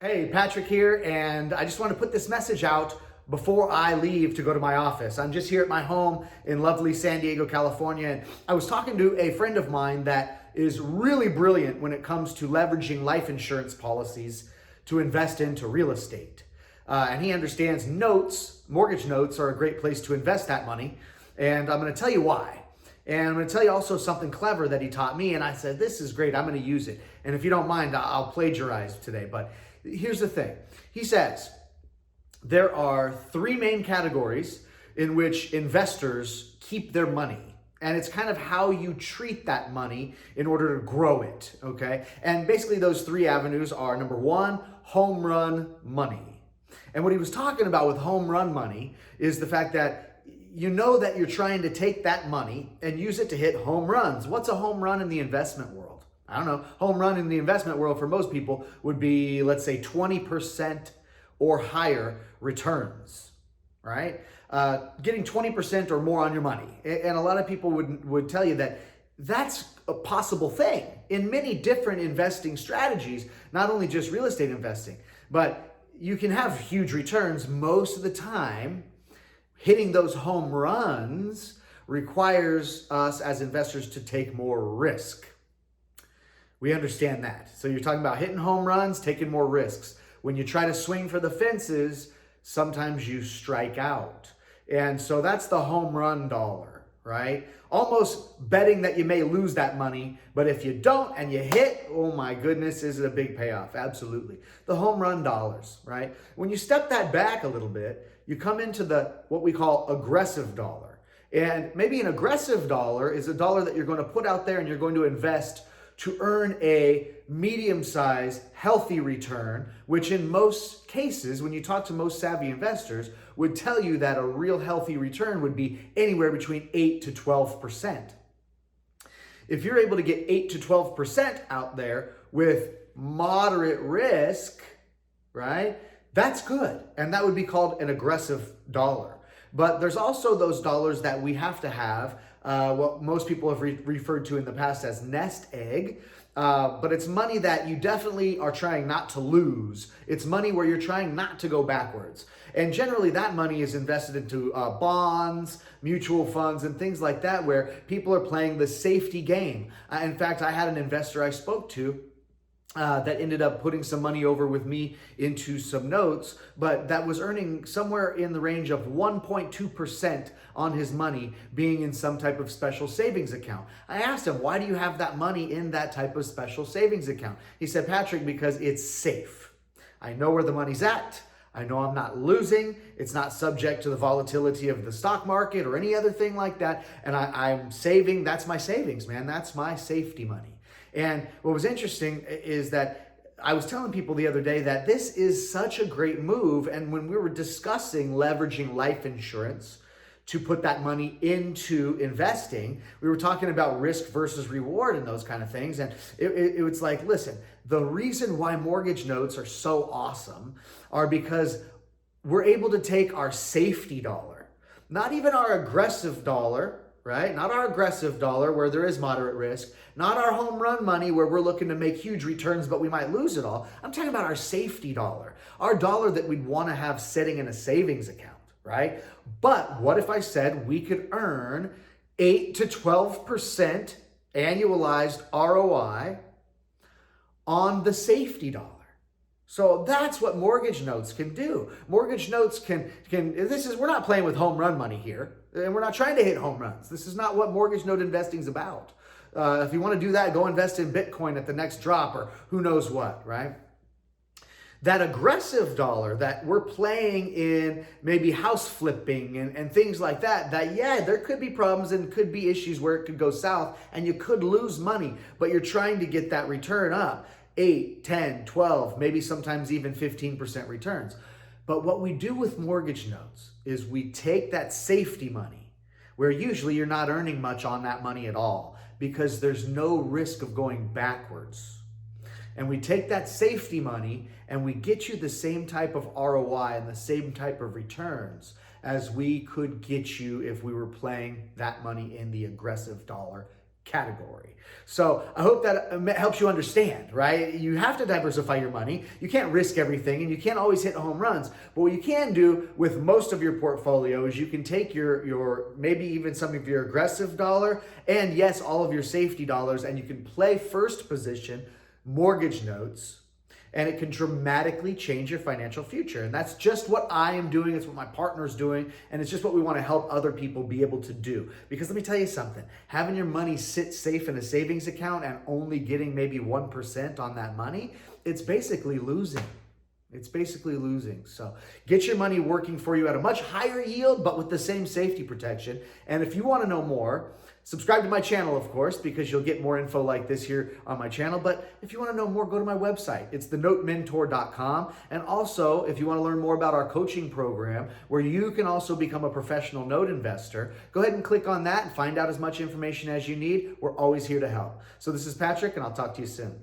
Hey, Patrick here, and I just want to put this message out before I leave to go to my office. I'm just here at my home in lovely San Diego, California, and I was talking to a friend of mine that is really brilliant when it comes to leveraging life insurance policies to invest into real estate. And he understands mortgage notes are a great place to invest that money, and I'm going to tell you why. And I'm going to tell you also something clever that he taught me, and I said, this is great, I'm going to use it. And if you don't mind, I'll plagiarize today, but here's the thing. He says, there are three main categories in which investors keep their money. And it's kind of how you treat that money in order to grow it, okay? And basically those three avenues are, number one, home run money. And what he was talking about with home run money is the fact that you know that you're trying to take that money and use it to hit home runs. What's a home run in the investment world? I don't know. Home run in the investment world for most people would be, let's say, 20% or higher returns, right? Getting 20% or more on your money. And a lot of people would tell you that that's a possible thing in many different investing strategies, not only just real estate investing, but you can have huge returns. Most of the time, hitting those home runs requires us as investors to take more risk. We understand that. So you're talking about hitting home runs, taking more risks. When you try to swing for the fences, sometimes you strike out. And so that's the home run dollar, right? Almost betting that you may lose that money, but if you don't and you hit, oh my goodness, is it a big payoff? Absolutely. The home run dollars, right? When you step that back a little bit, you come into what we call aggressive dollar. And maybe an aggressive dollar is a dollar that you're going to put out there and you're going to invest to earn a medium-sized, healthy return, which in most cases, when you talk to most savvy investors, would tell you that a real healthy return would be anywhere between 8 to 12%. If you're able to get 8 to 12% out there with moderate risk, right, that's good. And that would be called an aggressive dollar. But there's also those dollars that we have to have, what most people have referred to in the past as nest egg. But it's money that you definitely are trying not to lose. It's money where you're trying not to go backwards. And generally that money is invested into bonds, mutual funds, and things like that, where people are playing the safety game. In fact, I had an investor I spoke to that ended up putting some money over with me into some notes, but that was earning somewhere in the range of 1.2% on his money being in some type of special savings account. I asked him, why do you have that money in that type of special savings account? He said, Patrick, because it's safe. I know where the money's at. I know I'm not losing. It's not subject to the volatility of the stock market or any other thing like that. And I'm saving. That's my savings, man. That's my safety money. And what was interesting is that I was telling people the other day that this is such a great move. And when we were discussing leveraging life insurance to put that money into investing, we were talking about risk versus reward and those kind of things. And it was like, listen, the reason why mortgage notes are so awesome are because we're able to take our safety dollar, not even our aggressive dollar, right? Not our aggressive dollar where there is moderate risk, not our home run money where we're looking to make huge returns, but we might lose it all. I'm talking about our safety dollar, our dollar that we'd want to have sitting in a savings account, right? But what if I said we could earn 8 to 12% annualized ROI on the safety dollar? So that's what mortgage notes can do. Mortgage notes we're not playing with home run money here, and we're not trying to hit home runs. This is not what mortgage note investing is about. If you want to do that, go invest in Bitcoin at the next drop or who knows what, right? That aggressive dollar that we're playing in maybe house flipping and things like that, there could be problems and could be issues where it could go south and you could lose money, but you're trying to get that return up. 8, 10, 12, maybe sometimes even 15% returns. But what we do with mortgage notes is we take that safety money, where usually you're not earning much on that money at all because there's no risk of going backwards. And we take that safety money and we get you the same type of ROI and the same type of returns as we could get you if we were playing that money in the aggressive dollar category. So I hope that helps you understand, right? You have to diversify your money. You can't risk everything and you can't always hit home runs. But what you can do with most of your portfolio is you can take your maybe even some of your aggressive dollar and yes, all of your safety dollars, and you can play first position mortgage notes, and it can dramatically change your financial future. And that's just what I am doing. It's what my partner's doing. And it's just what we want to help other people be able to do. Because let me tell you something, having your money sit safe in a savings account and only getting maybe 1% on that money, it's basically losing. It's basically losing. So get your money working for you at a much higher yield, but with the same safety protection. And if you want to know more, subscribe to my channel, of course, because you'll get more info like this here on my channel. But if you want to know more, go to my website. It's thenotementor.com. And also, if you want to learn more about our coaching program, where you can also become a professional note investor, go ahead and click on that and find out as much information as you need. We're always here to help. So this is Patrick, and I'll talk to you soon.